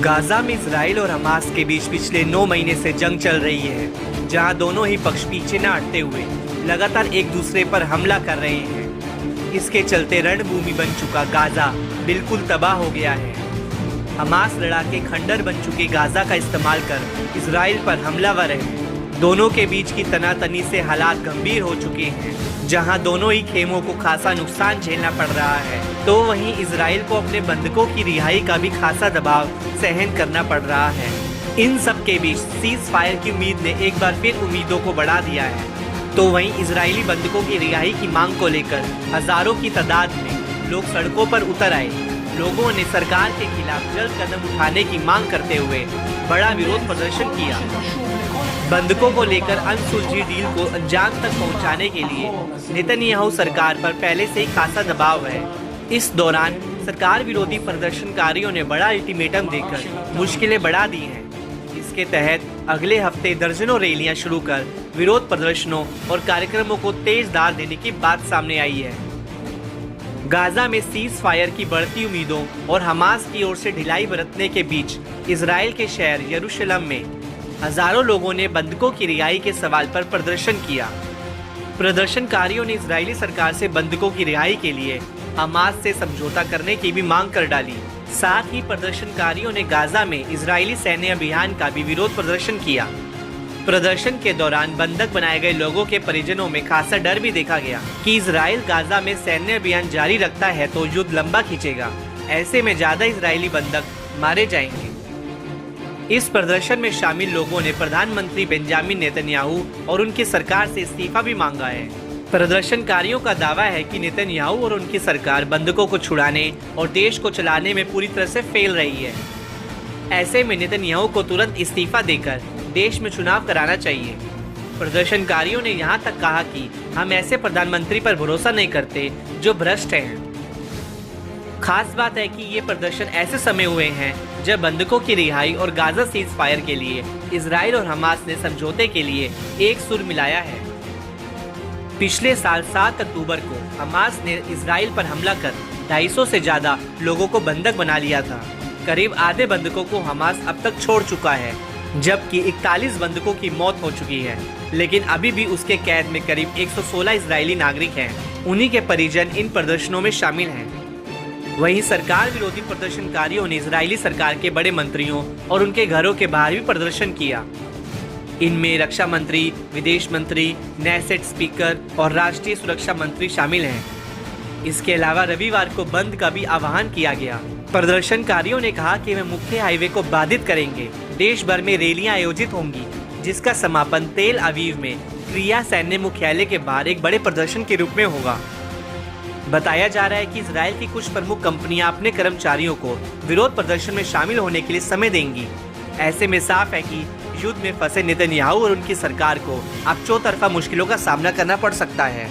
Gaza में Israel और Hamas के बीच पिछले 9 महीने से जंग चल रही है, जहां दोनों ही पक्ष पीछे न हटते हुए लगातार एक दूसरे पर हमला कर रहे हैं। इसके चलते रणभूमि बन चुका गाजा बिल्कुल तबाह हो गया है। हमास लड़ाके खंडर बन चुके गाजा का इस्तेमाल कर इजराइल पर हमलावर है। दोनों के बीच की तनातनी से हालात गंभीर हो चुके हैं, जहां दोनों ही खेमों को खासा नुकसान झेलना पड़ रहा है, तो वहीं इजराइल को अपने बंधकों की रिहाई का भी खासा दबाव सहन करना पड़ रहा है। इन सब के बीच सीज फायर की उम्मीद ने एक बार फिर उम्मीदों को बढ़ा दिया है। तो वहीं इजरायली बंधकों की रिहाई की मांग को लेकर हजारों की तादाद में लोग सड़कों पर उतर आए। लोगों ने सरकार के खिलाफ जल्द कदम उठाने की मांग करते हुए बड़ा विरोध प्रदर्शन किया। बंधकों को लेकर अनसुलझी डील को अंजाम तक पहुंचाने के लिए नेतन्याहू सरकार पर पहले से ही खासा दबाव है। इस दौरान सरकार विरोधी प्रदर्शनकारियों ने बड़ा अल्टीमेटम देकर मुश्किलें बढ़ा दी हैं। इसके तहत अगले हफ्ते दर्जनों रैलियां शुरू कर विरोध प्रदर्शनों और कार्यक्रमों को तेज धार देने की बात सामने आई है। गाजा में सीज फायर की बढ़ती उम्मीदों और हमास की ओर से ढिलाई बरतने के बीच इजराइल के शहर यरूशलेम में हजारों लोगों ने बंधकों की रिहाई के सवाल पर प्रदर्शन किया। प्रदर्शनकारियों ने इजरायली सरकार से बंधकों की रिहाई के लिए हमास से समझौता करने की भी मांग कर डाली। साथ ही प्रदर्शनकारियों ने गाजा में इजरायली सैन्य अभियान का भी विरोध प्रदर्शन किया। प्रदर्शन के दौरान बंधक बनाए गए लोगों के परिजनों में खासा डर भी देखा गया कि इजराइल गाजा में सैन्य अभियान जारी रखता है तो युद्ध लंबा खींचेगा। ऐसे में ज्यादा इजरायली बंधक मारे जाएंगे। इस प्रदर्शन में शामिल लोगों ने प्रधानमंत्री बेंजामिन नेतन्याहू और उनकी सरकार से इस्तीफा भी मांगा है। प्रदर्शनकारियों का दावा है कि नेतन्याहू और उनकी सरकार बंधकों को छुड़ाने और देश को चलाने में पूरी तरह से फेल रही है। ऐसे में नेतन्याहू को तुरंत इस्तीफा देकर देश में चुनाव कराना चाहिए। प्रदर्शनकारियों ने यहाँ तक कहा कि हम ऐसे प्रधानमंत्री पर भरोसा नहीं करते जो भ्रष्ट हैं। खास बात है कि ये प्रदर्शन ऐसे समय हुए हैं जब बंधकों की रिहाई और गाजा सीज फायर के लिए इजराइल और हमास ने समझौते के लिए एक सुर मिलाया है। पिछले साल 7 अक्टूबर को हमास ने इजराइल पर हमला कर 250 से ज्यादा लोगों को बंधक बना लिया था। करीब आधे बंधकों को हमास अब तक छोड़ चुका है, जबकि 41 बंधकों की मौत हो चुकी है, लेकिन अभी भी उसके कैद में करीब 116 इजरायली नागरिक हैं। उन्हीं के परिजन इन प्रदर्शनों में शामिल हैं। वहीं सरकार विरोधी प्रदर्शनकारियों ने इजरायली सरकार के बड़े मंत्रियों और उनके घरों के बाहर भी प्रदर्शन किया। इनमें रक्षा मंत्री, विदेश मंत्री, नेसेट स्पीकर और राष्ट्रीय सुरक्षा मंत्री शामिल हैं। इसके अलावा रविवार को बंद का भी आह्वान किया गया। प्रदर्शनकारियों ने कहा कि वे मुख्य हाईवे को बाधित करेंगे। देश भर में रैलियां आयोजित होंगी, जिसका समापन तेल अवीव में क्रिया सैन्य मुख्यालय के बाहर एक बड़े प्रदर्शन के रूप में होगा। बताया जा रहा है कि इजराइल की कुछ प्रमुख कंपनियां अपने कर्मचारियों को विरोध प्रदर्शन में शामिल होने के लिए समय देंगी। ऐसे में साफ है कि युद्ध में फंसे नेतन्याहू और उनकी सरकार को अब चौतरफा मुश्किलों का सामना करना पड़ सकता है।